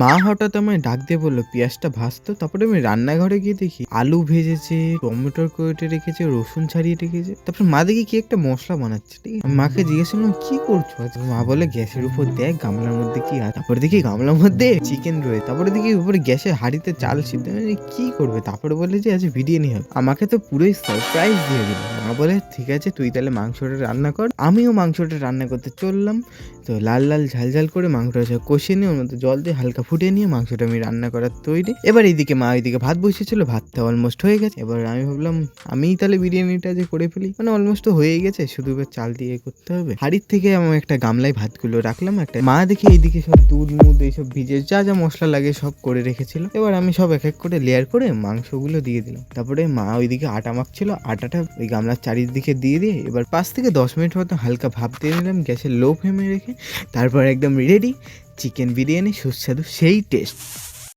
মা হঠাৎ আমায় ডাক দিয়ে বললো পেঁয়াজটা ভাজতো। তারপরে আমি রান্নাঘরে গিয়ে দেখি আলু ভেজেছে, টমেটোর কেটে রেখেছে, রসুন ছাড়িয়ে রেখেছে। তারপর মা দেখি কি একটা মশলা বানাচ্ছে, ঠিক আছে। আমি মাকে জিজ্ঞেস করলাম কি করছো? মা বলে গ্যাসের উপর দেখ গামলার মধ্যে কি আছে। তারপরে দেখি গামলার মধ্যে চিকেন রয়েছে। তারপরে দেখি উপরে গ্যাসের হাঁড়িতে চাল সিদ্ধ। আমি বলি, কি করবে? তারপরে বলে যে আজ বিরিয়ানি হবে। আমাকে তো পুরোই সারপ্রাইজ দিয়ে দিল। মা বলে ঠিক আছে তুই তাহলে মাংসটা রান্না কর। আমিও মাংসটা রান্না করতে চললাম। তো লাল লাল ঝাল ঝাল করে মাংসটা কষিয়ে নিয়ে ওর মধ্যে জল দিয়ে হালকা ফুটিয়ে নিয়ে মাংসটা আমি রান্না করার তৈরি। এবার এইদিকে মা ওইদিকে ভাত বসিয়েছিল, ভাতটা অলমোস্ট হয়ে গেছে। এবার আমি ভাবলাম আমিই তাহলে বিরিয়ানিটা যে করে ফেলি, মানে অলমোস্ট তো হয়েই গেছে, শুধু এবার চাল দিয়ে করতে হবে। হাড়ির থেকে আমি একটা গামলায় ভাতগুলো রাখলাম। একটা মা দেখি এইদিকে সব দুধ মুধ এইসব ভিজে যা যা মশলা লাগে সব করে রেখেছিল। এবার আমি সব এক এক করে লেয়ার করে মাংসগুলো দিয়ে দিলাম। তারপরে মা ওইদিকে আটা মাখছিল, আটাটা ওই গামলার চারিদিকে দিয়ে এবার 5 থেকে 10 মিনিট মতো হালকা ভাপ দিয়ে নিলাম গ্যাসের লো ফ্লেমে রেখে। তারপর একদম রেডি চিকেন বিরিয়ানি, সুস্বাদু সেই টেস্ট।